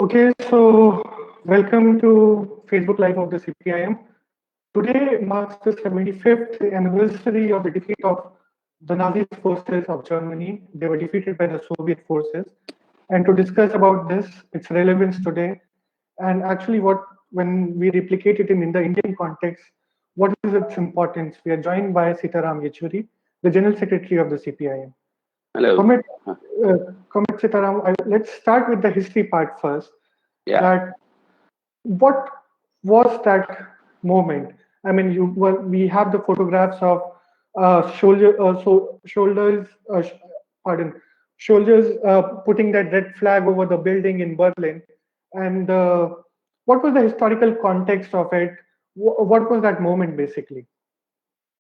Okay, so welcome to Facebook Live of the CPIM. Today marks the 75th anniversary of the defeat of the Nazi forces of Germany. They were defeated by the Soviet forces. And to discuss about this, its relevance today, and actually when we replicate it in the Indian context, what is its importance? We are joined by Sitaram Yechuri, the General Secretary of the CPIM. Hello. Comment, comment Sitaram, let's start with the history part first. Yeah. That what was that moment? I mean, we have the photographs of shoulders, pardon, soldiers putting that red flag over the building in Berlin. And what was the historical context of it? What was that moment basically?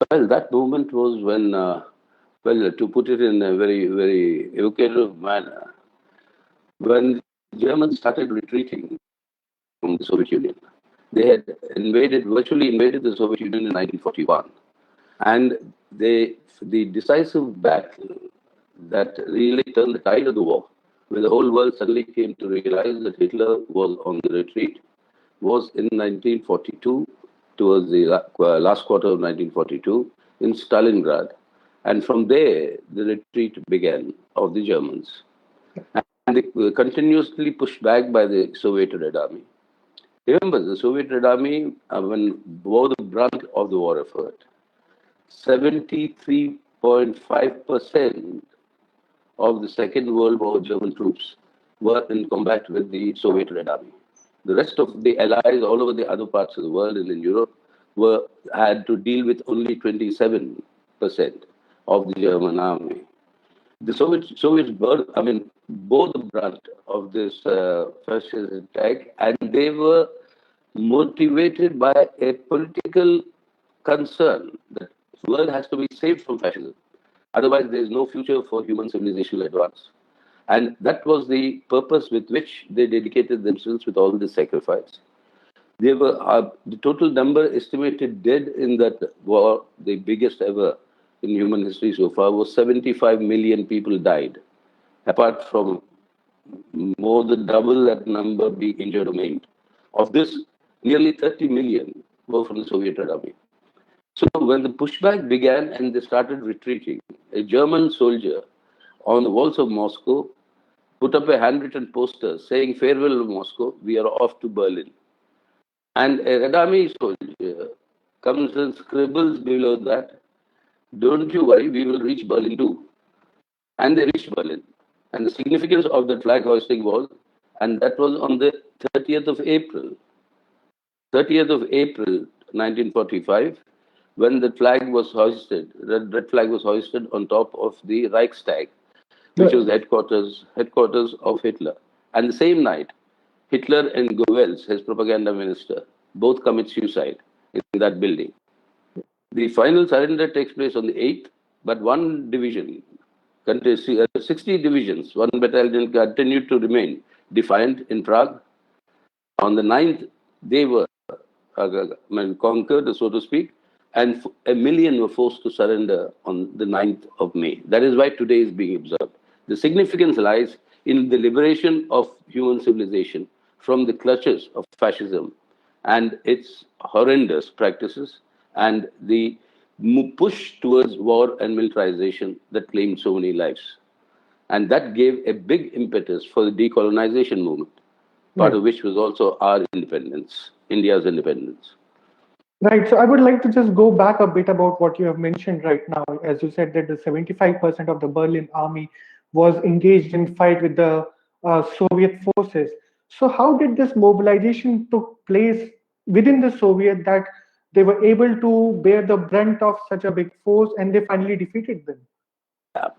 Well, that moment was when, to put it in a very, very evocative manner, when Germans started retreating from the Soviet Union. They had virtually invaded the Soviet Union in 1941. And the decisive battle that really turned the tide of the war, when the whole world suddenly came to realize that Hitler was on the retreat, was in 1942, towards the last quarter of 1942, in Stalingrad. And from there, the retreat began of the Germans. And they were continuously pushed back by the Soviet Red Army. Remember, the Soviet Red Army, when bore the brunt of the war effort, 73.5% of the Second World War German troops were in combat with the Soviet Red Army. The rest of the allies all over the other parts of the world and in Europe had to deal with only 27% of the German army. The Soviets bore the brunt of this fascist attack, and they were motivated by a political concern that the world has to be saved from fascism. Otherwise, there is no future for human civilizational advance. And that was the purpose with which they dedicated themselves with all this sacrifice. They were the total number estimated dead in that war, the biggest ever in human history so far, was 75 million people died, apart from more than double that number being injured or maimed. Of this, nearly 30 million were from the Soviet army. So when the pushback began and they started retreating, a German soldier on the walls of Moscow put up a handwritten poster saying, "Farewell, Moscow, we are off to Berlin." And a Red Army soldier comes and scribbles below that, "Don't you worry, we will reach Berlin too." And they reached Berlin. And the significance of that flag hoisting was, and that was on the 30th of April, 30th of April 1945, when the flag was hoisted, red flag was hoisted on top of the Reichstag, which was the headquarters of Hitler. And the same night, Hitler and Goebbels, his propaganda minister, both commit suicide in that building. The final surrender takes place on the 8th, but one division, 60 divisions, one battalion continued to remain defiant in Prague. On the 9th, they were conquered, so to speak, and a million were forced to surrender on the 9th of May. That is why today is being observed. The significance lies in the liberation of human civilization from the clutches of fascism and its horrendous practices and the push towards war and militarization that claimed so many lives. And that gave a big impetus for the decolonization movement, part of which was also our independence, India's independence. Right. So I would like to just go back a bit about what you have mentioned right now. As you said that the 75% of the Berlin army was engaged in fight with the Soviet forces. So how did this mobilization took place within the Soviet that they were able to bear the brunt of such a big force and they finally defeated them? Yeah.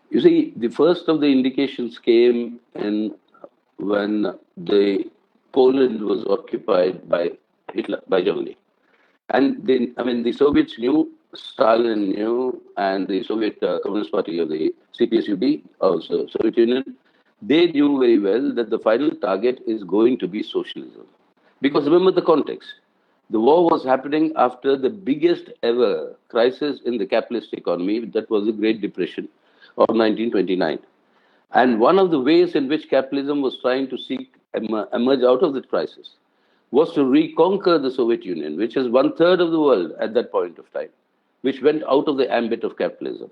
You see, the first of the indications came in when the Poland was occupied by Hitler, by Germany. And the Soviets knew, Stalin knew, and the Soviet Communist Party of the CPSUD, also Soviet Union, they knew very well that the final target is going to be socialism. Because remember the context. The war was happening after the biggest ever crisis in the capitalist economy, that was the Great Depression of 1929. And one of the ways in which capitalism was trying to seek emerge out of the crisis was to reconquer the Soviet Union, which is 1/3 of the world at that point of time, which went out of the ambit of capitalism.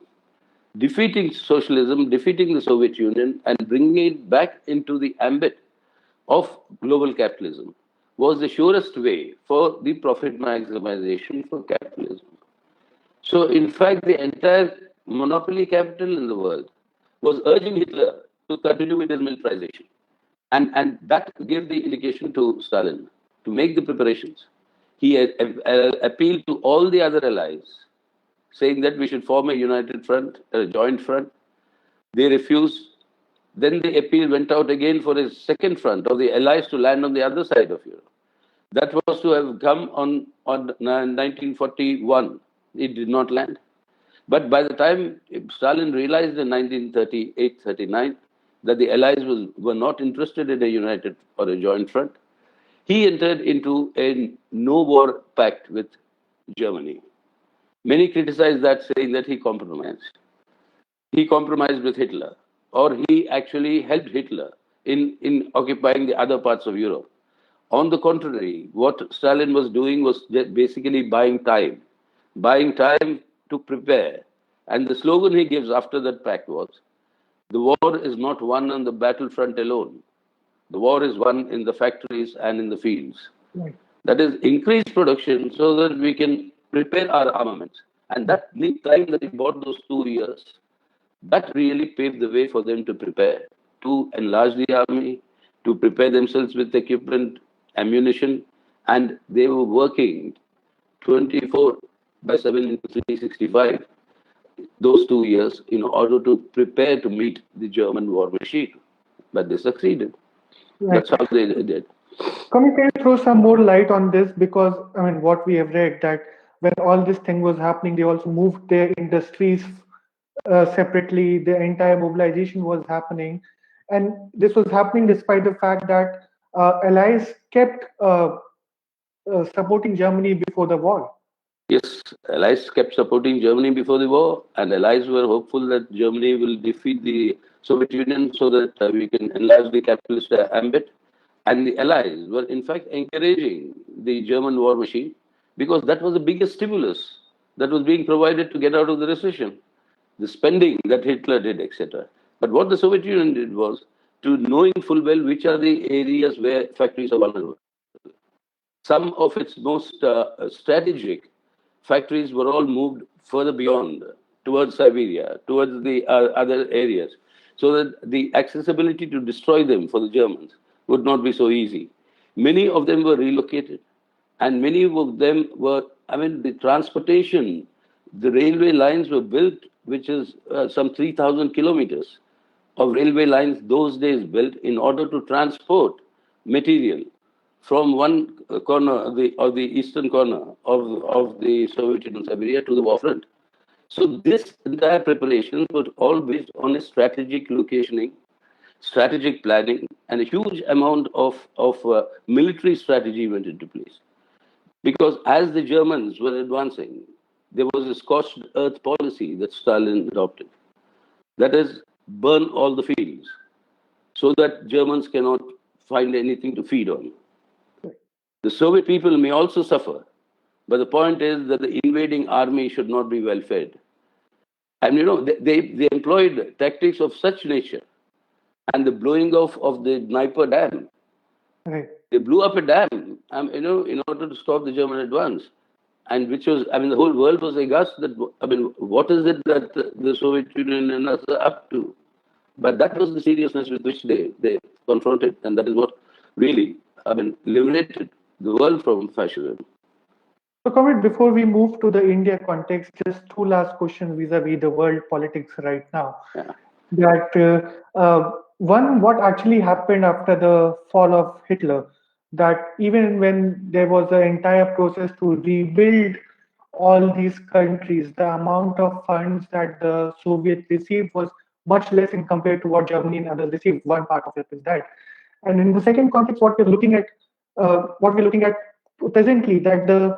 Defeating socialism, defeating the Soviet Union, and bringing it back into the ambit of global capitalism was the surest way for the profit maximization for capitalism. So, in fact, the entire monopoly capital in the world was urging Hitler to continue with his militarization. And that gave the indication to Stalin to make the preparations. He appealed to all the other allies, saying that we should form a united front, a joint front. They refused. Then the appeal went out again for a second front of the allies to land on the other side of Europe. That was to have come on 1941. It did not land. But by the time Stalin realized in 1938-39 that the allies were not interested in a united or a joint front, he entered into a no-war pact with Germany. Many criticized that, saying that he compromised. He compromised with Hitler, or he actually helped Hitler in occupying the other parts of Europe. On the contrary, what Stalin was doing was basically buying time to prepare. And the slogan he gives after that pact was, the war is not won on the battlefront alone. The war is won in the factories and in the fields. Right. That is, increase production so that we can prepare our armaments. And that lead time that he bought those 2 years, that really paved the way for them to prepare, to enlarge the army, to prepare themselves with equipment, ammunition, and they were working 24/7 into 365 those 2 years in order to prepare to meet the German war machine. But they succeeded. Right. That's how they did. Can you throw some more light on this? Because, I mean, what we have read that when all this thing was happening, they also moved their industries separately. The entire mobilization was happening. And this was happening despite the fact that allies kept supporting Germany before the war. Yes, allies kept supporting Germany before the war, and allies were hopeful that Germany will defeat the Soviet Union so that we can enlarge the capitalist ambit. And the allies were, in fact, encouraging the German war machine because that was the biggest stimulus that was being provided to get out of the recession, the spending that Hitler did, etc. But what the Soviet Union did was to knowing full well which are the areas where factories are vulnerable. Some of its most strategic factories were all moved further beyond, towards Siberia, towards the other areas, so that the accessibility to destroy them for the Germans would not be so easy. Many of them were relocated, and many of them were, I mean, the transportation, the railway lines were built, which is some 3,000 kilometers of railway lines those days built in order to transport material from one corner of the eastern corner of the Soviet Union, Siberia, to the war front. So this entire preparation was all based on a strategic locationing, strategic planning, and a huge amount of military strategy went into place. Because as the Germans were advancing, there was a scorched earth policy that Stalin adopted. That is, burn all the fields so that Germans cannot find anything to feed on. The Soviet people may also suffer, but the point is that the invading army should not be well fed. And they employed tactics of such nature, and the blowing off of the Dnieper Dam. Right. They blew up a dam, in order to stop the German advance, and which was, the whole world was aghast that, what is it that the Soviet Union and us are up to? But that was the seriousness with which they confronted, and that is what really, liberated the world from fascism. So, Kamit, before we move to the India context, just two last questions vis-a-vis the world politics right now. Yeah. That one, what actually happened after the fall of Hitler? That even when there was an entire process to rebuild all these countries, the amount of funds that the Soviet received was much less in compared to what Germany and others received. One part of it is that. And in the second context, what we're looking at presently, that the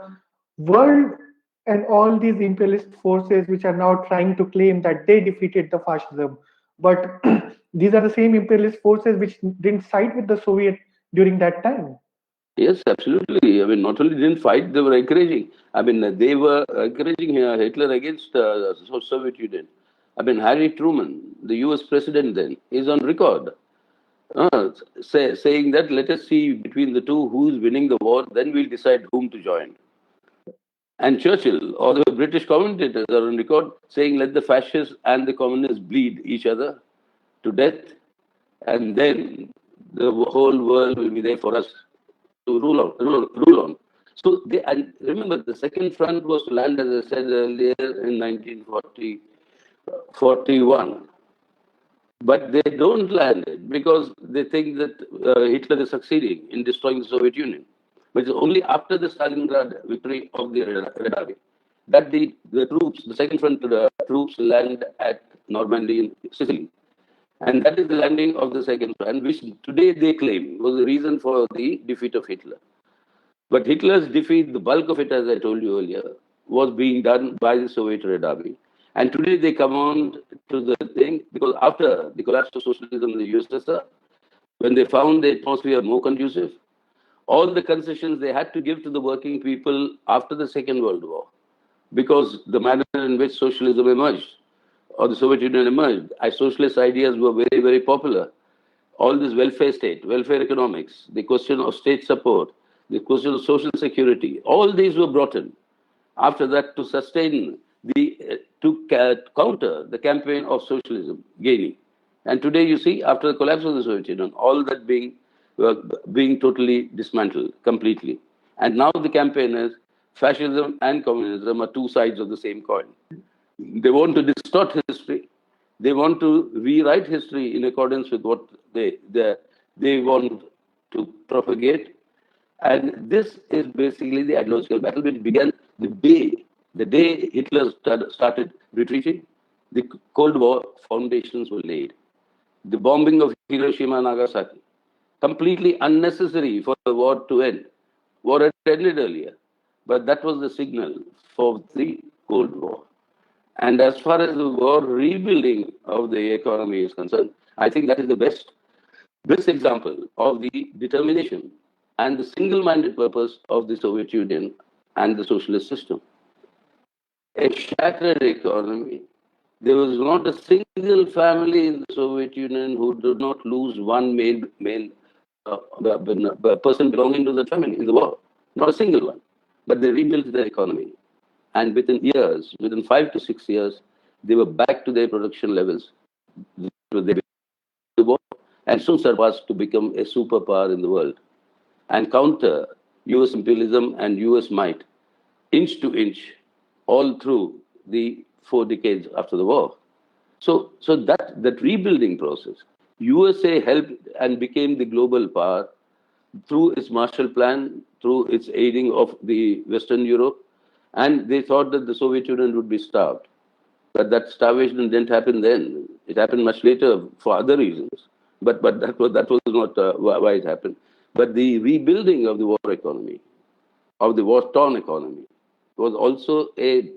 world and all these imperialist forces which are now trying to claim that they defeated the fascism, but these are the same imperialist forces which didn't side with the Soviet during that time. Yes, absolutely. I mean, not only didn't fight, they were encouraging. I mean, they were encouraging Hitler against Soviet Union. I mean, Harry Truman, the U.S. president then, is on record saying that let us see between the two who's winning the war, then we'll decide whom to join. And Churchill or the British commentators are on record saying let the fascists and the communists bleed each other to death, and then the whole world will be there for us to rule on. So they, and remember, the second front was to land, as I said earlier, in 1941. But they don't land it because they think that Hitler is succeeding in destroying the Soviet Union. But it's only after the Stalingrad victory of the Red Army that the troops, the second front troops, land at Normandy in Sicily. And that is the landing of the second front, which today they claim was the reason for the defeat of Hitler. But Hitler's defeat, the bulk of it, as I told you earlier, was being done by the Soviet Red Army. And today they come on to the thing, because after the collapse of socialism in the USSR, when they found the atmosphere more conducive, all the concessions they had to give to the working people after the Second World War, because the manner in which socialism emerged, or the Soviet Union emerged, socialist ideas were very, very popular. All this welfare state, welfare economics, the question of state support, the question of social security, all these were brought in. After that, to sustain to counter the campaign of socialism gaining. And today you see, after the collapse of the Soviet Union, all that being totally dismantled completely. And now the campaign is fascism and communism are two sides of the same coin. They want to distort history. They want to rewrite history in accordance with what they want to propagate. And this is basically the ideological battle which began the day Hitler started retreating. The Cold War foundations were laid. The bombing of Hiroshima and Nagasaki, completely unnecessary for the war to end. War had ended earlier, but that was the signal for the Cold War. And as far as the war rebuilding of the economy is concerned, I think that is the best example of the determination and the single-minded purpose of the Soviet Union and the socialist system. A shattered economy. There was not a single family in the Soviet Union who did not lose one male person belonging to the family in the war. Not a single one. But they rebuilt their economy. And within 5 to 6 years, they were back to their production levels. And soon surpassed to become a superpower in the world and counter US imperialism and US might inch to inch all through the 4 decades after the war. So that rebuilding process, USA helped and became the global power through its Marshall Plan, through its aiding of the Western Europe, and they thought that the Soviet Union would be starved. But that starvation didn't happen then. It happened much later for other reasons. But that was not why it happened. But the rebuilding of the war economy, of the war-torn economy, was also a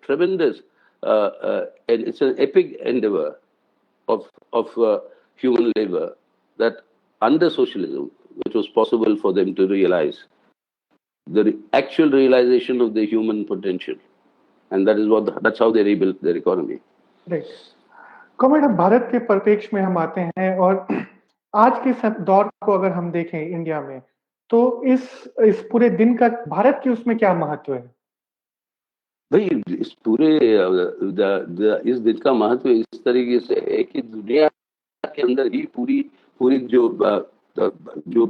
tremendous, and it's an epic endeavor of human labor that under socialism, it was possible for them to realize the actual realization of the human potential. And that's how they rebuilt their economy. Right. कॉमेड, अब भारत के परिप्रेक्ष्य में हम आते हैं और आज के दौर को अगर हम देखें इंडिया में, तो इस पूरे दिन का भारत के उसमें क्या महत्व है? भाई, इस पूरे इस दिन का महत्व इस तरीके से है कि दुनिया के अंदर ही पूरी जो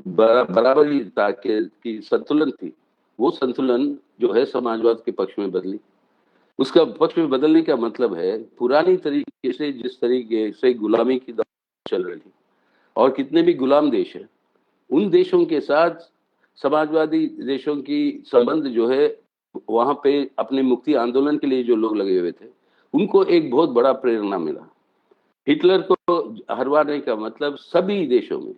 बराबरीता की संतुलन थी, वो संतुलन जो है समाजवाद के पक्ष में बदली। उसका पक्ष में बदलने का मतलब है पुरानी तरीके से जिस तरीके से गुलामी की चल रही थी, और कितने भी गुलाम देश हैं, उन देशों के साथ समाजवादी देशों की संबंध जो है, वहां पे अपने मुक्ति आंदोलन के लिए जो लोग लगे हुए थे, उनको एक बहुत बड़ा प्रेरणा मिला। हिटलर को हरवाने का मतलब सभी देशों में,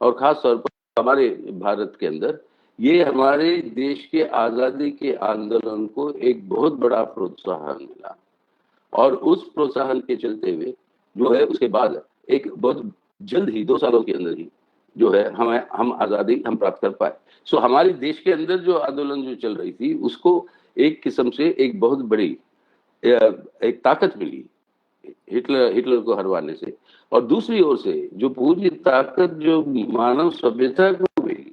और खास तौर पर हमारे भारत के अंदर, ये हमारे देश के आजादी के आंदोलन को एक बहुत बड़ा प्रोत्साहन मिला। और उस प्रोत्साहन के चलते हुए जो है, उसके बाद एक बहुत जल्द ही 2 सालों के अंदर ही जो है हम आज़ादी हम प्राप्त कर पाए। सो हमारे देश के अंदर जो आंदोलन जो चल रही थी उसको एक किस्म से एक बहुत बड़ी एक ताकत मिली हिटलर को हरवाने से। और दूसरी ओर से जो पूरी ताकत जो मानव सभ्यता को मिली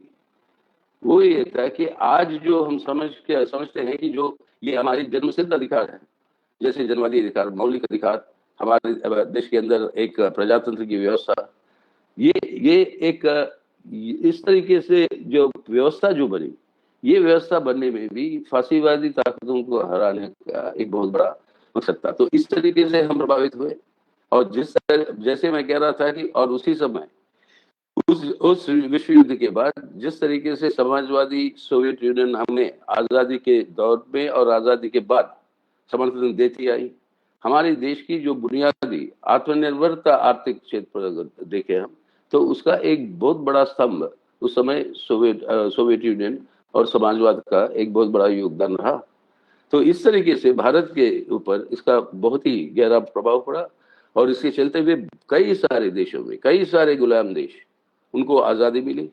वो ये था कि आज जो हम समझते हैं कि जो ये हमारी जन्मसिद्ध अधिकार है, जैसे जन्मवादी अधिकार, मौलिक अधिकार, हमारे देश के अंदर एक प्रजातंत्र की व्यवस्था, ये एक इस तरीके से जो व्यवस्था जो बनी, ये व्यवस्था बनने में भी फांसीवादी ताकतों को हराने का एक बहुत बड़ा मकसद था। तो इस तरीके से हम प्रभावित हुए। और जैसे मैं कह रहा था कि और उसी समय उस विश्व युद्ध के बाद जिस तरीके से समाजवादी सोवियत यूनियन हमें आज़ादी के दौर में और आज़ादी के बाद समर्थन देती आई, हमारे देश की जो बुनियादी आत्मनिर्भरता आर्थिक क्षेत्र पर अगर देखें हम, तो उसका एक बहुत बड़ा स्तंभ उस समय सोवियत यूनियन और समाजवाद का एक बहुत बड़ा योगदान रहा। तो इस तरीके से भारत के ऊपर इसका बहुत ही गहरा प्रभाव पड़ा। और इसके चलते हुए कई सारे देशों में कई सारे गुलाम देश उनको आज़ादी मिली।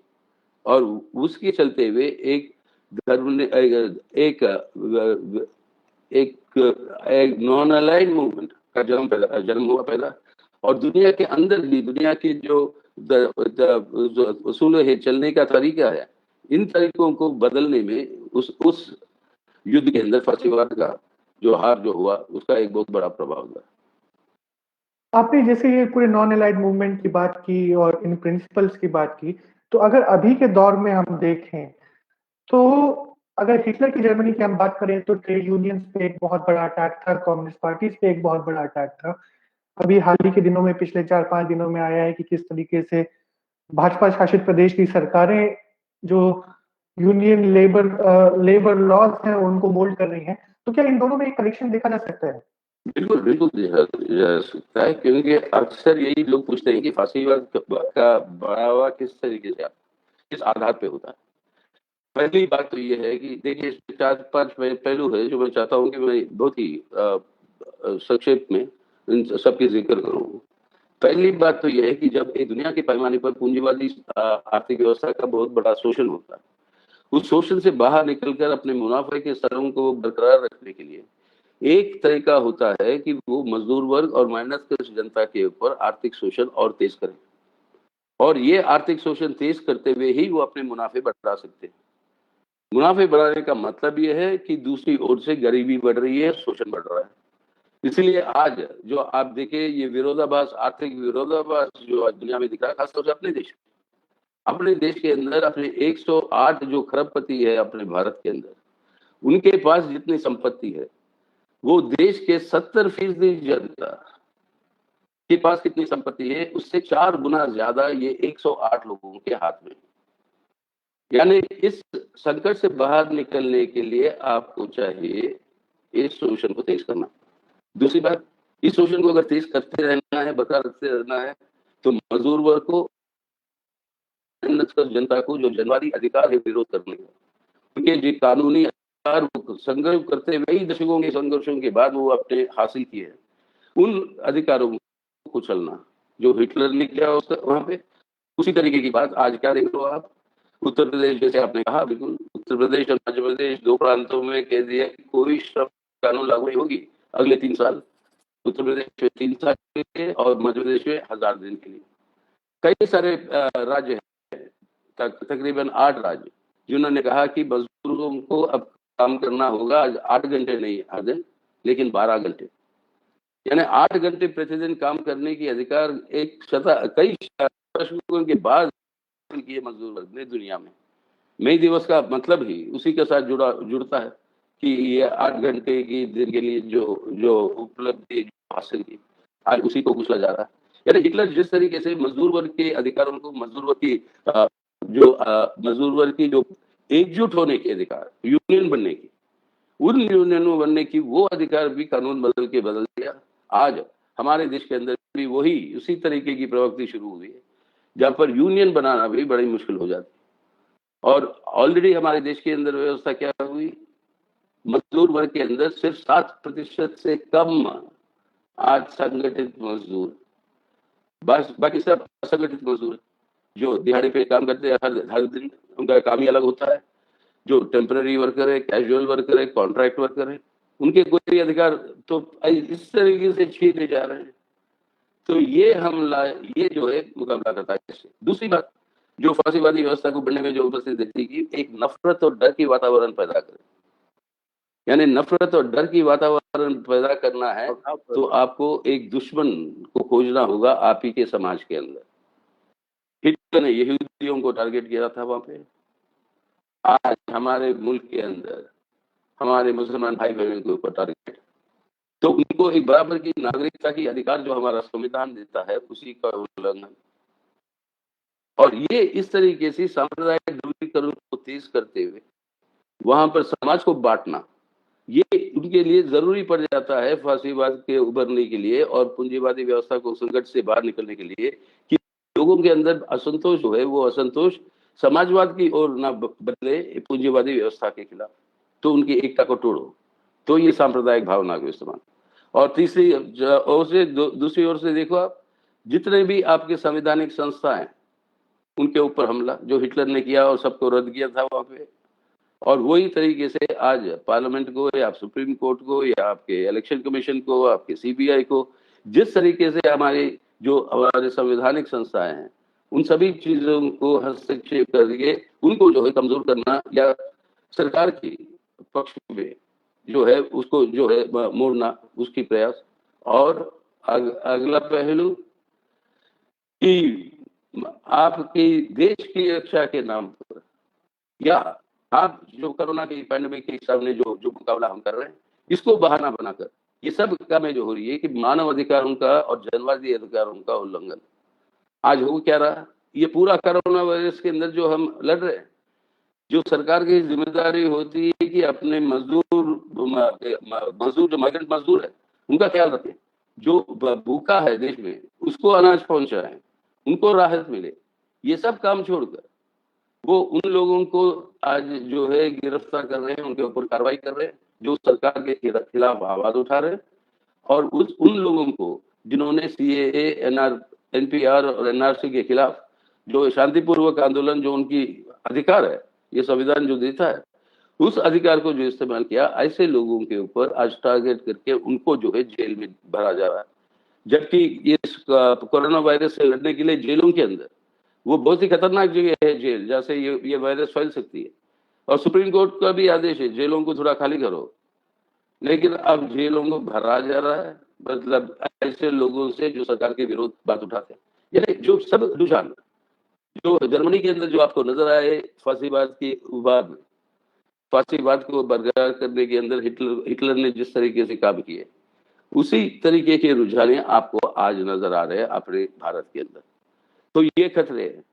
और उसके चलते हुए एक धर्म ने एक नॉन अलाइंड मूवमेंट का जन्म हुआ पैदा। और दुनिया के अंदर भी दुनिया की जो उसूल है, चलने का तरीका है, इन तरीकों को बदलने में उस युद्ध के अंदर फांसीवाद का जो हार जो हुआ उसका एक बहुत बड़ा प्रभाव था। आपने जैसे ये पूरे नॉन अलाइड मूवमेंट की बात की और इन प्रिंसिपल्स की बात की, तो अगर अभी के दौर में हम देखें तो अगर हिटलर की जर्मनी की हम बात करें तो ट्रेड यूनियंस पे एक बहुत बड़ा अटैक था, कम्युनिस्ट पार्टीज पे एक बहुत बड़ा अटैक था। अभी हाल ही के दिनों में पिछले 4-5 दिनों में आया है कि किस तरीके से भाजपा शासित प्रदेश की सरकारें जो यूनियन लेबर लॉज हैं उनको मोल्ड कर रही हैं। तो क्या इन दोनों में एक कनेक्शन देखा जा सकता है? बिल्कुल बिल्कुल जा सकता है, क्योंकि अक्सर यही लोग पूछते हैं कि फांसीवाद का बढ़ावा किस तरीके से किस आधार पे होता है। पहली बात तो ये है कि देखिए 4-5 पहलू है जो मैं चाहता हूँ कि मैं बहुत ही संक्षेप में इन सबकी जिक्र करूँ। पहली बात तो यह है कि जब एक दुनिया के पैमाने पर पूंजीवादी आर्थिक व्यवस्था का बहुत बड़ा शोषण होता है, उस शोषण से बाहर निकलकर अपने मुनाफे के स्तरों को बरकरार रखने के लिए एक तरीका होता है कि वो मजदूर वर्ग और मेहनत कश जनता के ऊपर आर्थिक शोषण और तेज करें। और ये आर्थिक शोषण तेज करते हुए ही वो अपने मुनाफे बढ़ा सकते हैं। मुनाफे बढ़ाने का मतलब ये है कि दूसरी ओर से गरीबी बढ़ रही है, शोषण बढ़ रहा है। इसलिए आज जो आप देखें ये विरोधाभास, आर्थिक विरोधाभास जो आज दुनिया में दिख रहा है, खासतौर से अपने देश के अंदर अपने 108 जो खरबपति है अपने भारत के अंदर, उनके पास जितनी संपत्ति है वो देश के 70% जनता के पास कितनी संपत्ति है उससे 4 गुना ज्यादा ये 108 लोगों के हाथ में। यानी इस संकट से बाहर निकलने के लिए आपको चाहिए इस शोषण को तेज करना। दूसरी बात, इस शोषण को अगर तेज करते रहना है, बरकरार रखते रहना है, तो मजदूर वर्ग को, जनता को जो जनवादी अधिकार है विरोध करने का, उनके जो कानूनी अधिकार संघर्ष करते हुए कई दशकों के संघर्षों के बाद वो अपने हासिल किए हैं, उन अधिकारों को कुचलना जो हिटलर ने किया वहां पे, उसी तरीके की बात आज क्या देख रहे हो आप उत्तर प्रदेश, जैसे आपने कहा, बिल्कुल उत्तर प्रदेश और मध्य प्रदेश 2 प्रांतों में कह दिया कि कोई श्रम कानून लागू नहीं होगी अगले 3 साल। उत्तर प्रदेश में 3 साल के लिए और मध्य प्रदेश में 1000 दिन के लिए। कई सारे राज्य हैं, तकरीबन 8 राज्य, जिन्होंने कहा कि मजदूरों को अब काम करना होगा 8 घंटे नहीं हर दिन, लेकिन 12 घंटे, यानी 8 घंटे प्रतिदिन काम करने की अधिकार कई दशकों के बाद किए मजदूर वर्ग ने दुनिया में। मई दिवस का मतलब ही उसी के साथ जुड़ता है कि ये 8 घंटे की दिन के लिए जो उपलब्धि हासिल की, आज उसी को कुचला जा रहा है। यानी हिटलर जिस तरीके से मजदूर वर्ग के अधिकारों को, मजदूर वर्ग की जो एकजुट होने के अधिकार, यूनियन बनने की, उन यूनियनों बनने की वो अधिकार भी कानून बदल दिया। आज हमारे देश के अंदर भी वही उसी तरीके की प्रवृत्ति शुरू हुई है, जहां पर यूनियन बनाना भी बड़ी मुश्किल हो जाती है। और ऑलरेडी हमारे देश के अंदर व्यवस्था क्या हुई, मजदूर वर्ग के अंदर सिर्फ 7% से कम आज संगठित मजदूर, बस बाकी सब असंगठित मजदूर। जो दिहाड़ी पे काम करते हैं, हर दिन उनका काम ही अलग होता है। जो टेम्पररी वर्कर है, कैजुअल वर्कर है, कॉन्ट्रैक्ट वर्कर है, उनके कोई अधिकार तो इस तरीके से छीने जा रहे हैं। तो ये हमला, ये जो है मुकाबला करता है इससे। दूसरी बात, जो फांसीवादी व्यवस्था को बढ़ने में जो उपस्थित देखती कि एक नफरत और डर की वातावरण पैदा करे, यानी नफरत और डर की वातावरण पैदा करना है तो आपको एक दुश्मन को खोजना होगा आप ही के समाज के अंदर। हिटलर ने यहूदियों को टारगेट किया था वहां पे। आज हमारे मुल्क के अंदर हमारे मुसलमान भाई बहनों के ऊपर टारगेट, तो उनको एक बराबर की नागरिकता की अधिकार जो हमारा संविधान देता है उसी का उल्लंघन। और ये इस तरीके से सांप्रदायिक ध्रुवीकरण को तेज करते हुए वहां पर समाज को बांटना, ये उनके लिए जरूरी पड़ जाता है फांसीवाद के उभरने के लिए और पूंजीवादी व्यवस्था को संकट से बाहर निकलने के लिए, कि लोगों के अंदर असंतोष जो है वो असंतोष समाजवाद की ओर ना बदले पूंजीवादी व्यवस्था के खिलाफ। तो उनकी एकता को तोड़ो, तो ये सांप्रदायिक भावना को इस्तेमाल। और तीसरी ओर से दूसरी ओर से देखो आप, जितने भी आपके संवैधानिक संस्था हैं उनके ऊपर हमला जो हिटलर ने किया और सबको रद्द किया था वहां पे। और वही तरीके से आज पार्लियामेंट को या सुप्रीम कोर्ट को या आपके इलेक्शन कमीशन को, आपके सीबीआई को, जिस तरीके से हमारे संवैधानिक संस्थाएं हैं उन सभी चीजों को हस्तक्षेप करके उनको जो है कमजोर करना या सरकार की पक्ष में जो है उसको जो है मोड़ना, उसकी प्रयास। और अगला पहलू कि आपकी देश की रक्षा के नाम पर या आप जो कोरोना की पैंडेमिक के सामने जो मुकाबला हम कर रहे हैं इसको बहाना बनाकर ये सब कामें जो हो रही है कि मानव अधिकारों का और जनवादी अधिकारों का उल्लंघन। आज हो क्या रहा, ये पूरा कोरोना वायरस के अंदर जो हम लड़ रहे हैं, जो सरकार की जिम्मेदारी होती है कि अपने मजदूर जो माइग्रेंट मजदूर है उनका ख्याल रखें, जो भूखा है देश में उसको अनाज पहुंचाएं, उनको राहत मिले, ये सब काम छोड़कर वो उन लोगों को आज जो है गिरफ्तार कर रहे हैं, उनके ऊपर कार्रवाई कर रहे हैं जो सरकार के खिलाफ आवाज उठा रहे हैं। और उन लोगों को जिन्होंने सीएए, एनपीआर और एनआरसी के खिलाफ जो शांतिपूर्वक आंदोलन, जो उनकी अधिकार है, ये संविधान जो देता है, उस अधिकार को जो इस्तेमाल किया, ऐसे लोगों के ऊपर आज टारगेट करके उनको जो है जेल में भरा जा रहा है। जबकि इस कोरोना वायरस से लड़ने के लिए जेलों के अंदर वो बहुत ही खतरनाक जगह है जेल, जहाँ से ये वायरस फैल सकती है। और सुप्रीम कोर्ट का भी आदेश है जेलों को थोड़ा खाली करो, लेकिन अब जेलों को भरा जा रहा है, मतलब ऐसे लोगों से जो सरकार के विरोध बात उठाते हैं। यानी जो सब रुझान जो जर्मनी के अंदर जो आपको नजर आए फांसीवाद की उबार में, फांसीवाद को बरकरार करने के अंदर हिटलर ने जिस तरीके से काम किए, उसी तरीके के रुझाने आपको आज नजर आ रहे हैं अपने भारत के अंदर। तो ये खतरे हैं।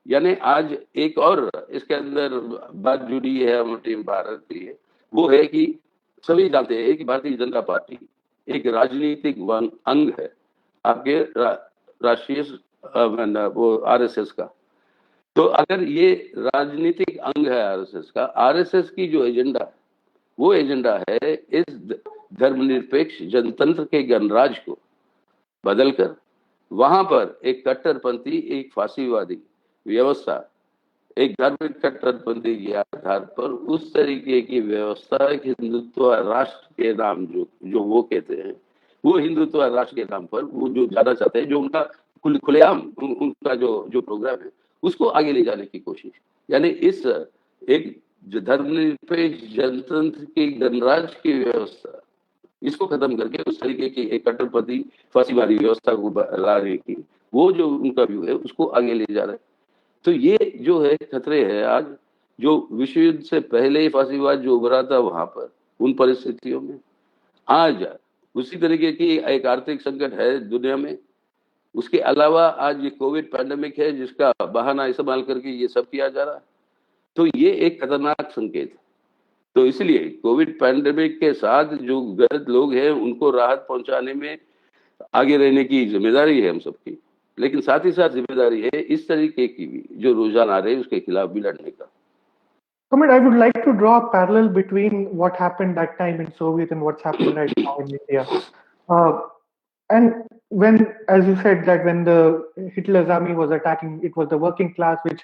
यानी आज एक और इसके अंदर बात जुड़ी है हमारी टीम भारत की, वो है कि सभी जानते हैं कि भारतीय जनता पार्टी एक राजनीतिक अंग है आपके राष्ट्रीय वो आरएसएस का। तो अगर ये राजनीतिक अंग है आरएसएस का, आरएसएस की जो एजेंडा वो एजेंडा है इस धर्मनिरपेक्ष जनतंत्र के गणराज्य को बदलकर वहां पर एक कट्टरपंथी, एक फांसीवादी व्यवस्था, एक धार्मिक कट्टरपंथी के आधार पर उस तरीके की व्यवस्था, एक हिंदुत्व राष्ट्र के नाम जो वो कहते हैं, वो हिंदुत्व राष्ट्र के नाम पर वो जो जाना चाहते हैं, जो उनका खुलेआम उनका जो प्रोग्राम है उसको आगे ले जाने की कोशिश। यानी इस एक धर्मनिरपेक्ष जनतंत्र की गणराज्य की व्यवस्था, इसको खत्म करके उस तरीके की एक कट्टरपंथी फांसीवादी व्यवस्था को लाने की वो जो उनका व्यू है उसको आगे ले जा रहा है। तो ये जो है खतरे है आज, जो विश्व युद्ध से पहले ही फांसीवाद जो उभरा था वहां पर, उन परिस्थितियों में आज उसी तरीके की एक आर्थिक संकट है दुनिया में। उसके अलावा आज ये कोविड पैंडेमिक है जिसका बहाना इस्तेमाल करके ये सब किया जा रहा है। तो ये एक खतरनाक संकेत है। तो इसलिए कोविड पैंडेमिक के साथ जो गलत लोग हैं उनको राहत पहुंचाने में आगे रहने की जिम्मेदारी है हम सबकी, लेकिन साथ ही साथ जिम्मेदारी है इस तरीके की भी जो रुझान आ रहे हैं उसके खिलाफ भी लड़ने का। Comment, I would like to draw a parallel between what happened that time in Soviet and what's happening right now in India. And when, as you said, that when the Hitler's army was attacking, it was the working class which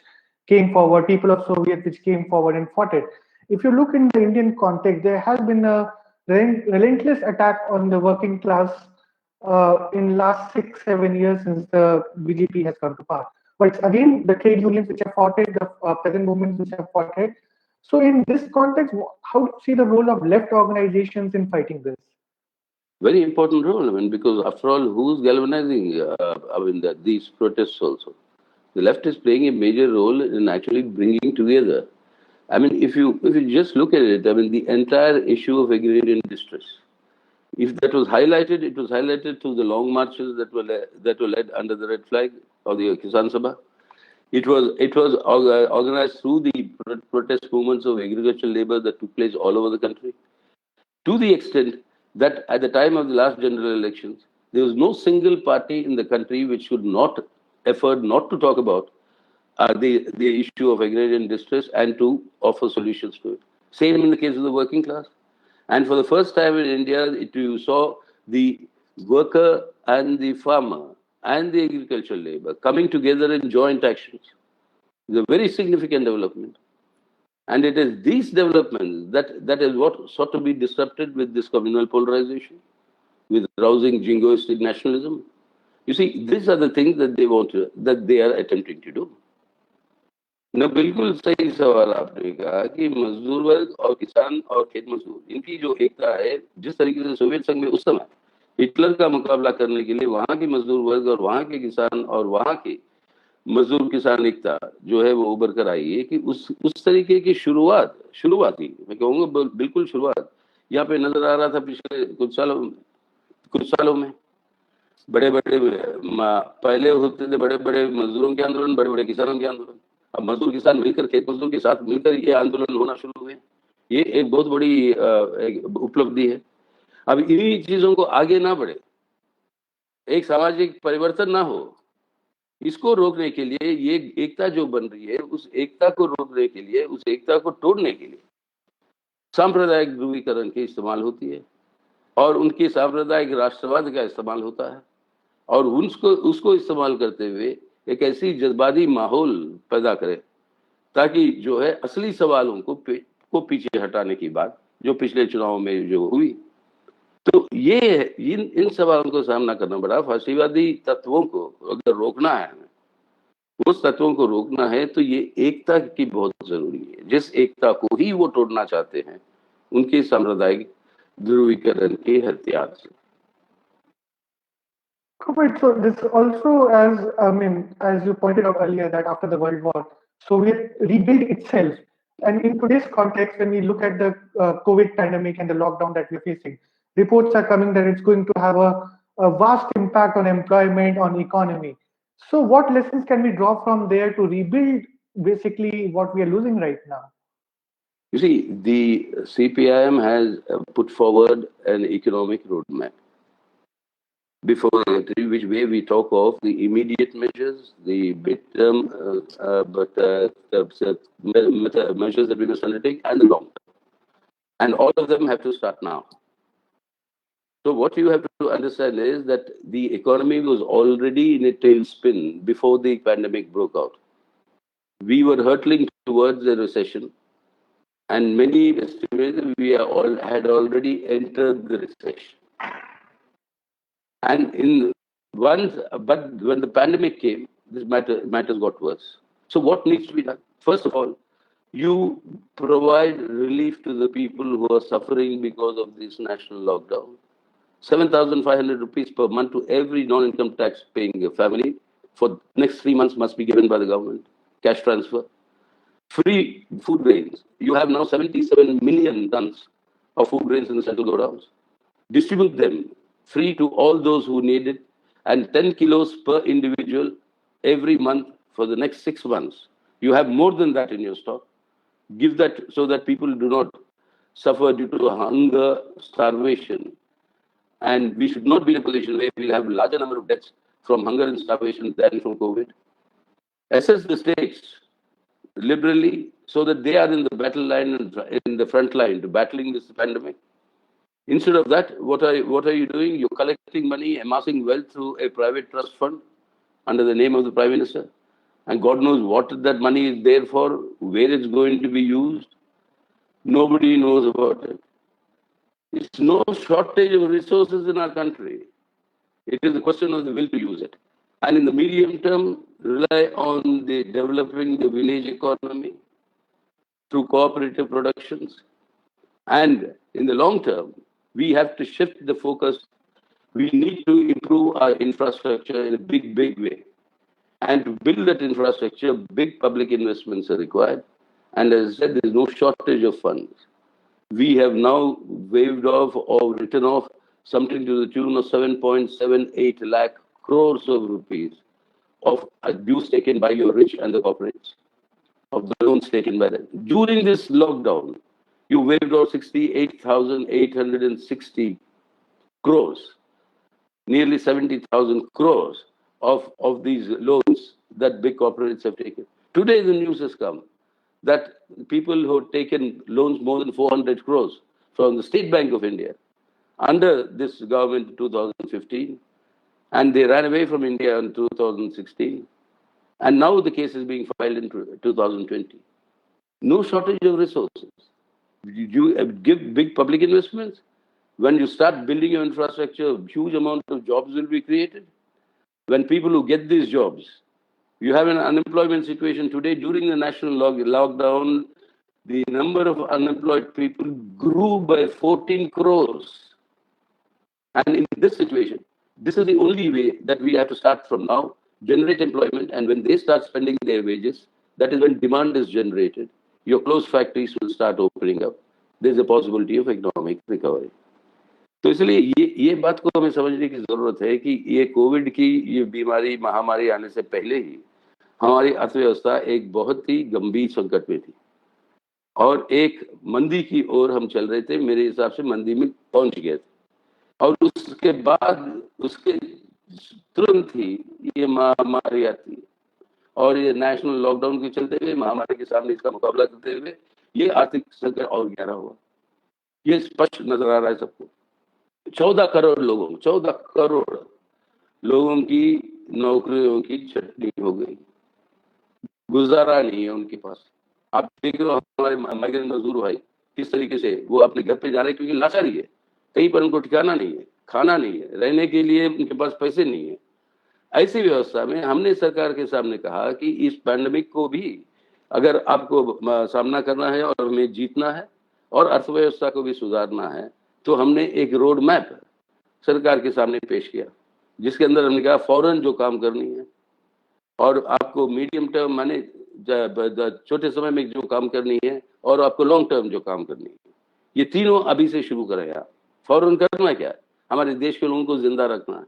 came forward, people of Soviet which came forward and fought it. If you look in the Indian context, there has been a relentless attack on the working class in last 6, 7 years since the BJP has come to power. But it's again the trade unions which have fought it, the peasant movements which have fought it. So in this context, how do you see the role of left organizations in fighting this? Very important role. I mean, because after all, who's galvanizing? These protests also. The left is playing a major role in actually bringing together. I mean, if you just look at it, I mean, the entire issue of agrarian distress. If that was highlighted, it was highlighted through the long marches that were led under the red flag of the Kisan Sabha. It was organized through the protest movements of agricultural labor that took place all over the country. To the extent that at the time of the last general elections, there was no single party in the country which should not effort not to talk about the issue of agrarian distress and to offer solutions to it. Same in the case of the working class. And for the first time in India, you saw the worker and the farmer and the agricultural labor coming together in joint actions. It's a very significant development. And it is these developments that is what sought to be disrupted with this communal polarization, with rousing jingoistic nationalism. You see, these are the things that they are attempting to do. न बिल्कुल सही सवाल आपने कहा कि मजदूर वर्ग और किसान और खेत मजदूर इनकी जो एकता है, जिस तरीके से सोवियत संघ में उस समय हिटलर का मुकाबला करने के लिए वहां के मजदूर वर्ग और वहां के किसान और वहां के मजदूर किसान एकता जो है वो उभर कर आई है कि उस तरीके की शुरुआती मैं कहूँगा बिल्कुल शुरुआत यहाँ पे नजर आ रहा था पिछले कुछ सालों में बड़े बड़े पहले होते थे बड़े बड़े मजदूरों के आंदोलन, बड़े बड़े किसानों के आंदोलन। अब मजदूर किसान मिलकर खेत मजदूर के साथ मिलकर ये आंदोलन होना शुरू हुए। ये एक बहुत बड़ी एक उपलब्धि है। अब इन्हीं चीजों को आगे ना बढ़े, एक सामाजिक परिवर्तन ना हो, इसको रोकने के लिए ये एकता जो बन रही है, उस एकता को रोकने के लिए, उस एकता को तोड़ने के लिए सांप्रदायिक ध्रुवीकरण की इस्तेमाल होती है और उनके सांप्रदायिक राष्ट्रवाद का इस्तेमाल होता है और उसको इस्तेमाल करते हुए एक ऐसी जज्बाती माहौल पैदा करे ताकि जो है असली सवालों को पीछे हटाने की बात जो पिछले चुनाव में जो हुई, तो ये इन सवालों को सामना करना पड़ा। फासीवादी तत्वों को अगर रोकना है, उस तत्वों को रोकना है, तो ये एकता की बहुत जरूरी है। जिस एकता को ही वो तोड़ना चाहते हैं उनके सांप्रदायिक ध्रुवीकरण के हथियार से। Right. So this also, as I mean, as you pointed out earlier, that after the World War, Soviet rebuilt itself. And in today's context, when we look at the COVID pandemic and the lockdown that we're facing, reports are coming that it's going to have a vast impact on employment, on economy. So, what lessons can we draw from there to rebuild basically what we are losing right now? You see, the CPIM has put forward an economic roadmap before electory, which way we talk of the immediate measures, the mid-term, measures that we must undertake, and the long term. And all of them have to start now. So what you have to understand is that the economy was already in a tailspin before the pandemic broke out. We were hurtling towards a recession, and many estimated we had already entered the recession. And but when the pandemic came, this matters got worse. So what needs to be done? First of all, you provide relief to the people who are suffering because of this national lockdown. 7,500 rupees per month to every non-income tax paying family for next 3 months must be given by the government. Cash transfer. Free food grains. You have now 77 million tons of food grains in the central godowns. Distribute them free to all those who need it, and 10 kilos per individual every month for the next 6 months. You have more than that in your stock. Give that so that people do not suffer due to hunger, starvation. And we should not be in a position where we'll have a larger number of deaths from hunger and starvation than from COVID. Assess the states liberally so that they are in the battle line and in the front line to battling this pandemic. Instead of that, what are you doing? You're collecting money, amassing wealth through a private trust fund under the name of the Prime Minister. And God knows what that money is there for, where it's going to be used. Nobody knows about it. It's no shortage of resources in our country. It is a question of the will to use it. And in the medium term, rely on the developing the village economy through cooperative productions. And in the long term, we have to shift the focus. We need to improve our infrastructure in a big, big way. And to build that infrastructure, big public investments are required. And as I said, there is no shortage of funds. We have now waived off or written off something to the tune of 7.78 lakh crores of rupees of dues taken by your rich and the corporates, of the loans taken by them. During this lockdown, you waived off 68,860 crores, nearly 70,000 crores of these loans that big corporates have taken. Today, the news has come that people who have taken loans more than 400 crores from the State Bank of India under this government in 2015, and they ran away from India in 2016, and now the case is being filed in 2020. No shortage of resources. You give big public investments. When you start building your infrastructure, a huge amount of jobs will be created. When people who get these jobs, you have an unemployment situation today. During the national lockdown, the number of unemployed people grew by 14 crores. And in this situation, this is the only way that we have to start from now, generate employment, and when they start spending their wages, that is when demand is generated. Your closed factories will start opening up. There is a possibility of economic recovery. तो इसलिए ये बात को हमें समझने की जरूरत है कि ये कोविड की ये बीमारी महामारी आने से पहले ही हमारी अर्थव्यवस्था एक बहुत ही गंभीर संकट में थी और एक मंदी की ओर हम चल रहे थे। मेरे हिसाब से मंदी में पहुंच गए थे और उसके बाद उसके तुरंत ही ये महामारी आती और ये नेशनल लॉकडाउन के चलते हुए महामारी के सामने इसका मुकाबला करते हुए ये आर्थिक संकट और गहरा हुआ। ये स्पष्ट नजर आ रहा है सबको। 14 करोड़ लोगों की नौकरियों की छटनी हो गई, गुजारा नहीं है उनके पास। आप देख रहे हो हमारे माइग्रेंट मजदूर भाई किस तरीके से वो अपने घर पे जा रहे हैं क्योंकि लाचारी है, कहीं पर उनको ठिकाना नहीं है, खाना नहीं है, रहने के लिए उनके पास पैसे नहीं है। ऐसी व्यवस्था में हमने सरकार के सामने कहा कि इस पैंडेमिक को भी अगर आपको सामना करना है और हमें जीतना है और अर्थव्यवस्था को भी सुधारना है तो हमने एक रोड मैप सरकार के सामने पेश किया जिसके अंदर हमने कहा फौरन जो काम करनी है और आपको मीडियम टर्म माने छोटे समय में जो काम करनी है और आपको लॉन्ग टर्म जो काम करनी है, ये तीनों अभी से शुरू करें। आप फौरन करना क्या है? हमारे देश के लोगों को जिंदा रखना है।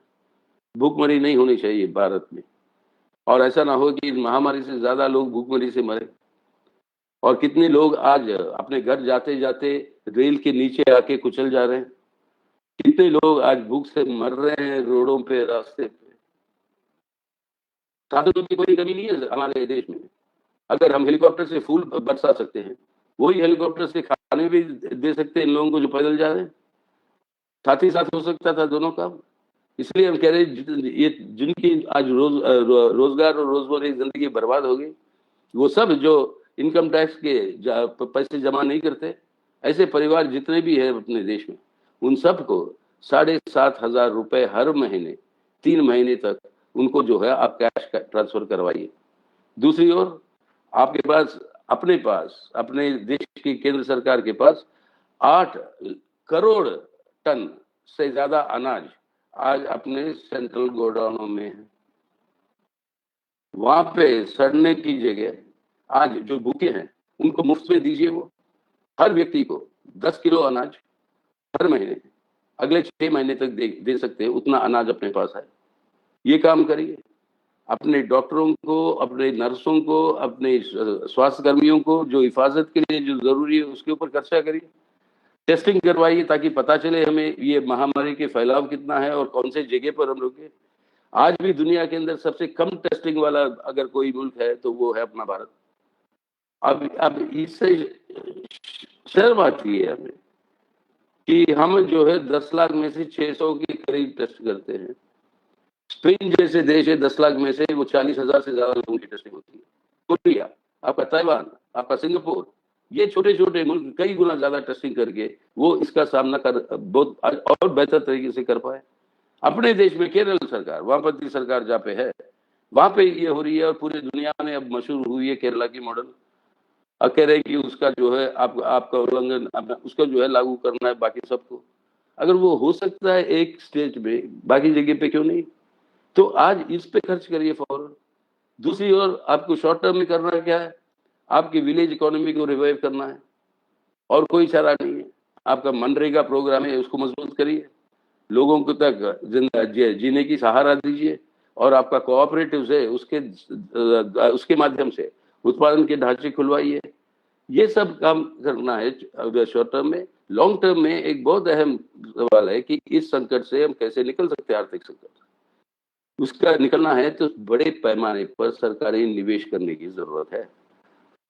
भूखमरी नहीं होनी चाहिए भारत में और ऐसा ना हो कि महामारी से ज्यादा लोग भूखमरी से मरे। और कितने लोग आज अपने घर जाते जाते रेल के नीचे आके कुचल जा रहे हैं, कितने लोग आज भूख से मर रहे हैं रोडों पे, रास्ते पे। साधनों की कोई कमी नहीं है हमारे देश में। अगर हम हेलीकॉप्टर से फूल बरसा सकते हैं, वही हेलीकॉप्टर से खाने भी दे सकते हैं इन लोगों को जो पैदल जा रहे हैं। साथ ही साथ हो सकता था दोनों काम। इसलिए हम कह रहे हैं ये जिनकी आज रोजगार और रोजमर्रा की जिंदगी बर्बाद हो गई, वो सब जो इनकम टैक्स के पैसे जमा नहीं करते, ऐसे परिवार जितने भी है अपने देश में, उन सबको 7,500 रुपए हर महीने 3 महीने तक उनको जो है आप कैश ट्रांसफर करवाइए। दूसरी ओर आपके पास अपने देश की केंद्र सरकार के पास 8 करोड़ टन से ज्यादा अनाज आज अपने सेंट्रल गोडाउनों में है। वहां पे सड़ने की जगह आज जो भूखे हैं उनको मुफ्त में दीजिए। वो हर व्यक्ति को 10 किलो अनाज हर महीने अगले 6 महीने तक दे सकते हैं, उतना अनाज अपने पास है। ये काम करिए। अपने डॉक्टरों को, अपने नर्सों को, अपने स्वास्थ्य कर्मियों को जो हिफाजत के लिए जो जरूरी है उसके ऊपर खर्चा करिए। टेस्टिंग करवाइए ताकि पता चले हमें ये महामारी के फैलाव कितना है और कौन से जगह पर हम रुके। आज भी दुनिया के अंदर सबसे कम टेस्टिंग वाला अगर कोई मुल्क है तो वो है अपना भारत। अब इससे शर्म आती है हमें कि हम जो है 10 लाख में से 600 के करीब टेस्ट करते हैं। स्पेन जैसे देश है 10 लाख में से वो 40,000 से ज्यादा लोगों की टेस्टिंग होती है। कोरिया, आपका ताइवान, आपका सिंगापुर, ये छोटे छोटे मुल्क कई गुना ज्यादा टेस्टिंग करके वो इसका सामना कर बहुत और बेहतर तरीके से कर पाए। अपने देश में केरल सरकार, वामपंथी सरकार जहाँ पे है, वहां पे ये हो रही है और पूरी दुनिया में अब मशहूर हुई है केरला की मॉडल। अब कह रहे हैं कि उसका जो है आपका उल्लंघन उसका जो है लागू करना है बाकी सबको। अगर वो हो सकता है एक स्टेज में, बाकी जगह पे क्यों नहीं? तो आज इस पे खर्च करिए फौरन। दूसरी ओर आपको शॉर्ट टर्म में करना क्या है? आपकी विलेज इकोनॉमी को रिवाइव करना है और कोई चारा नहीं है। आपका मनरेगा प्रोग्राम है, उसको मजबूत करिए, लोगों को तक जीने की सहारा दीजिए और आपका कोऑपरेटिव है उसके माध्यम से उत्पादन के ढांचे खुलवाइए। ये सब काम करना है शॉर्ट टर्म में। लॉन्ग टर्म में एक बहुत अहम सवाल है कि इस संकट से हम कैसे निकल सकते हैं, आर्थिक संकट। उसका निकलना है तो बड़े पैमाने पर सरकारी निवेश करने की जरूरत है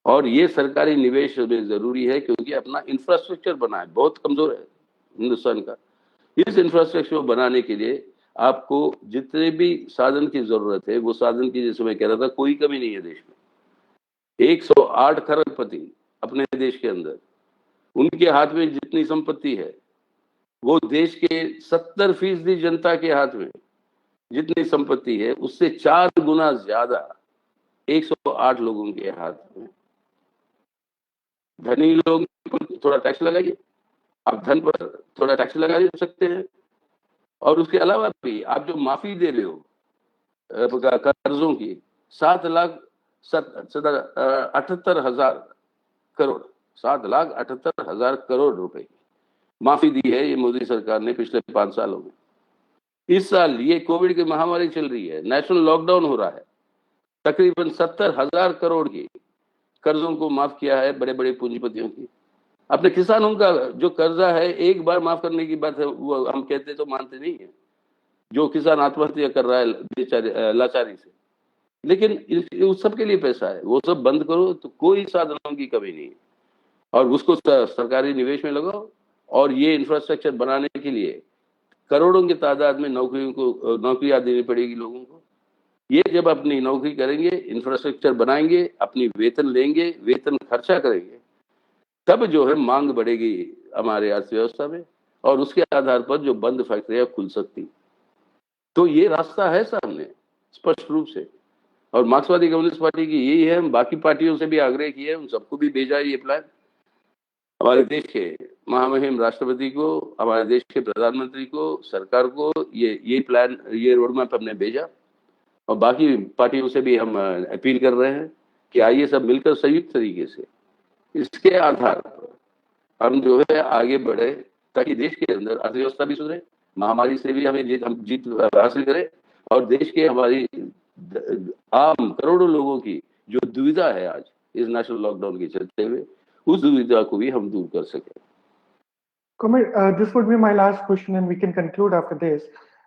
और ये सरकारी निवेश में जरूरी है क्योंकि अपना इंफ्रास्ट्रक्चर बना है, बहुत कमजोर है हिंदुस्तान का। इस इंफ्रास्ट्रक्चर को बनाने के लिए आपको जितने भी साधन की जरूरत है वो साधन की, जैसे मैं कह रहा था, कोई कमी नहीं है देश में। 108 खरबपति अपने देश के अंदर, उनके हाथ में जितनी संपत्ति है वो देश के 70% जनता के हाथ में जितनी संपत्ति है उससे 4 गुना ज्यादा 108 लोगों के हाथ में। धनी लोग पर थोड़ा टैक्स लगाइए, आप धन पर थोड़ा टैक्स लगा सकते हैं और उसके अलावा भी आप जो माफी दे रहे हो कर्जों की, 7,78,000 करोड़, 7,78,000 करोड़ रुपए की माफी दी है ये मोदी सरकार ने पिछले 5 सालों में। इस साल ये कोविड की महामारी चल रही है, नेशनल लॉकडाउन हो रहा है, तकरीबन 70,000 करोड़ की कर्जों को माफ किया है बड़े बड़े पूंजीपतियों की। अपने किसानों का जो कर्जा है एक बार माफ करने की बात है, वो हम कहते तो मानते नहीं है। जो किसान आत्महत्या कर रहा है बेचारे लाचारी से, लेकिन उस सब के लिए पैसा है, वो सब बंद करो तो कोई साधनों की कमी नहीं है और उसको सरकारी निवेश में लगाओ और ये इंफ्रास्ट्रक्चर बनाने के लिए करोड़ों की तादाद में नौकरियां देनी पड़ेगी लोगों को। ये जब अपनी नौकरी करेंगे, इंफ्रास्ट्रक्चर बनाएंगे, अपनी वेतन लेंगे, वेतन खर्चा करेंगे, तब जो है मांग बढ़ेगी हमारे अर्थव्यवस्था में और उसके आधार पर जो बंद फैक्ट्रियां खुल सकती। तो ये रास्ता है सामने स्पष्ट रूप से और मार्क्सवादी कम्युनिस्ट पार्टी की यही है। हम बाकी पार्टियों से भी आग्रह किए, उन सबको भी भेजा है ये प्लान। हमारे देश के महामहिम राष्ट्रपति को, हमारे देश के प्रधानमंत्री को, सरकार को ये प्लान, ये रोड मैप हमने भेजा और बाकी पार्टियों से भी हम अपील कर रहे हैं कि आइए सब मिलकर संयुक्त तरीके से इसके आधार पर हम जो है आगे बढ़े ताकि देश के अंदर अर्थव्यवस्था भी सुधरे, महामारी से भी हम जीत हासिल करें और देश के हमारी आम करोड़ों लोगों की जो दुविधा है आज इस नेशनल लॉकडाउन के चलते हुए, उस दुविधा को भी हम दूर कर सकें। Kumar, this would be my last question, and we can conclude after this.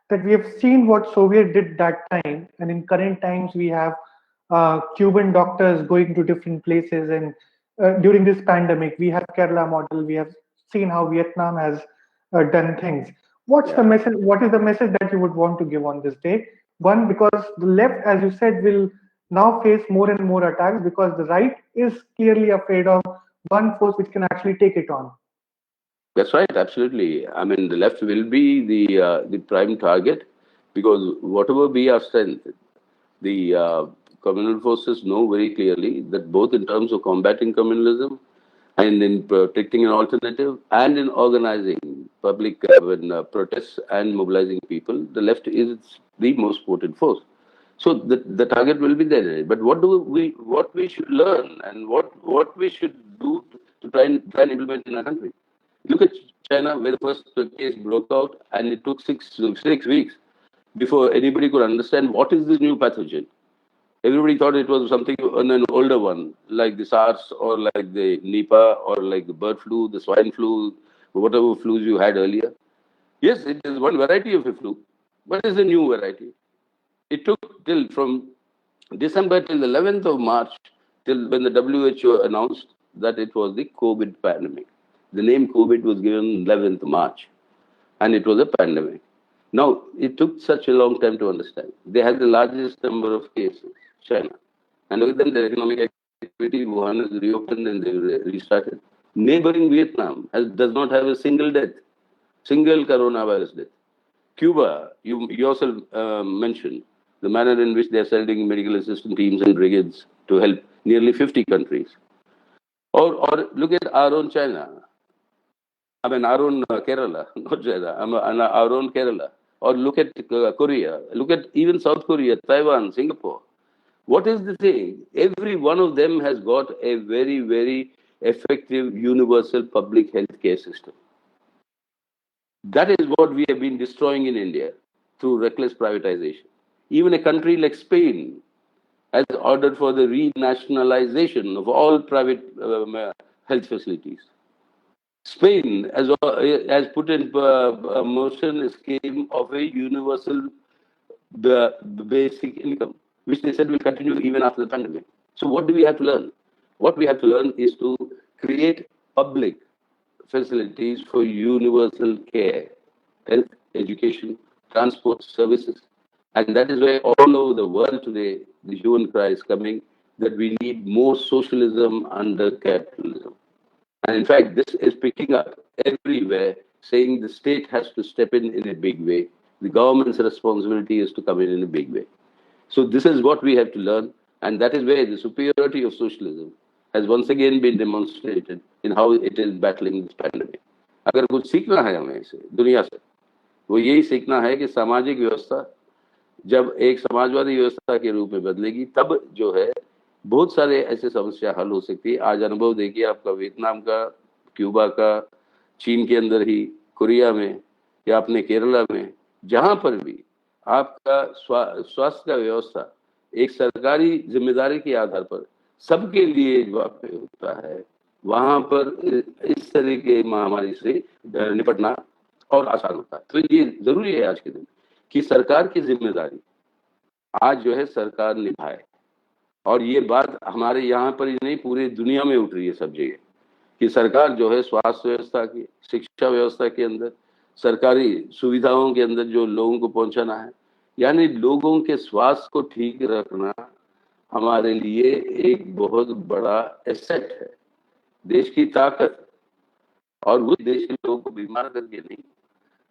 That we have seen what Soviet did that time, and in current times we have Cuban doctors going to different places, and during this pandemic we have Kerala model. We have seen how Vietnam has done things. What's the message? What is the message that you would want to give on this day? One, because the left, as you said, will now face more and more attacks because the right is clearly afraid of one force which can actually take it on. That's right, absolutely. I mean, the left will be the prime target because whatever be our strength, the communal forces know very clearly that both in terms of combating communalism and in protecting an alternative and in organizing public protests and mobilizing people, the left is the most potent force. So the target will be there. But what we should learn and what we should do to try and implement in our country? Look at China, where the first case broke out, and it took six weeks before anybody could understand what is this new pathogen. Everybody thought it was something, an older one, like the SARS or like the Nipah or like the bird flu, the swine flu, whatever flus you had earlier. Yes, it is one variety of a flu, but it's a new variety. It took till from December till the 11th of March, till when the WHO announced that it was the COVID pandemic. The name COVID was given 11th March, and it was a pandemic. Now, it took such a long time to understand. They had the largest number of cases, China. And look at them, their economic activity, Wuhan has reopened and they restarted. Neighboring Vietnam does not have a single death, single coronavirus death. Cuba, you yourself mentioned the manner in which they are sending medical assistance teams and brigades to help nearly 50 countries. Or look at our own China. I mean, our own Kerala, not China, our own Kerala. Or look at Korea, look at even South Korea, Taiwan, Singapore. What is the thing? Every one of them has got a very, very effective universal public health care system. That is what we have been destroying in India through reckless privatization. Even a country like Spain has ordered for the renationalization of all private health facilities. Spain has put in motion a scheme of a universal basic income, which they said will continue even after the pandemic. So what do we have to learn? What we have to learn is to create public facilities for universal care, health, education, transport, services. And that is why all over the world today, the hue and cry is coming that we need more socialism under capitalism. And in fact, this is picking up everywhere, saying the state has to step in a big way. The government's responsibility is to come in a big way. So this is what we have to learn. And that is where the superiority of socialism has once again been demonstrated in how it is battling this pandemic. अगर कुछ सीखना है हमें इसे दुनिया से, वो यही सीखना है कि सामाजिक व्यवस्था जब एक समाजवादी व्यवस्था के रूप में बदलेगी, तब जो है बहुत सारे ऐसे समस्या हल हो सकती है। आज अनुभव देखिए आपका वियतनाम का, क्यूबा का, चीन के अंदर ही, कोरिया में या अपने केरला में, जहां पर भी आपका स्वास्थ्य का व्यवस्था एक सरकारी जिम्मेदारी के आधार पर सबके लिए जवाब होता है, वहां पर इस तरह के महामारी से निपटना और आसान होता है। तो ये जरूरी है आज के दिन कि सरकार की जिम्मेदारी आज जो है सरकार निभाए। और ये बात हमारे यहाँ पर ही नहीं, पूरी दुनिया में उठ रही है सब जगह कि सरकार जो है स्वास्थ्य व्यवस्था की, शिक्षा व्यवस्था के अंदर, सरकारी सुविधाओं के अंदर जो लोगों को पहुंचाना है, यानी लोगों के स्वास्थ्य को ठीक रखना हमारे लिए एक बहुत बड़ा एसेट है, देश की ताकत। और वो देश के लोगों को बीमार करके नहीं,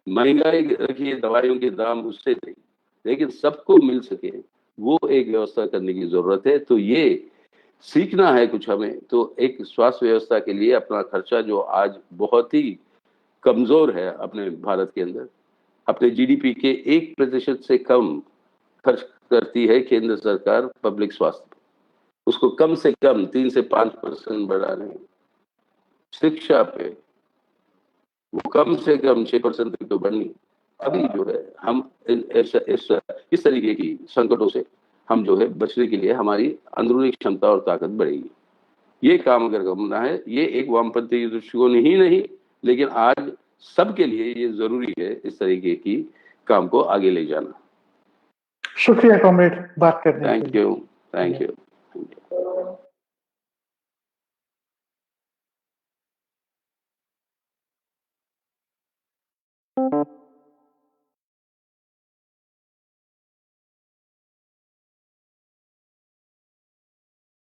महंगाई रखिए दवाइयों के दाम उससे नहीं, लेकिन सबको मिल सके वो एक व्यवस्था करने की जरूरत है। तो ये सीखना है कुछ हमें। तो एक स्वास्थ्य व्यवस्था के लिए अपना खर्चा जो आज बहुत ही कमजोर है अपने भारत के अंदर, अपने जीडीपी के 1% से कम खर्च करती है केंद्र सरकार पब्लिक स्वास्थ्य पे, उसको कम से कम 3 से 5% बढ़ाने, शिक्षा पे वो कम से कम 6% तक तो बढ़नी। अभी जो है हम इस तरीके की संकटों से हम जो है बचने के लिए हमारी अंदरूनी क्षमता और ताकत बढ़ेगी। ये काम अगर करना है, ये एक वामपंथी दृष्टिकोण ही नहीं, लेकिन आज सबके लिए ये जरूरी है इस तरीके की काम को आगे ले जाना। शुक्रिया कॉमरेड बात करने के लिए। Thank you.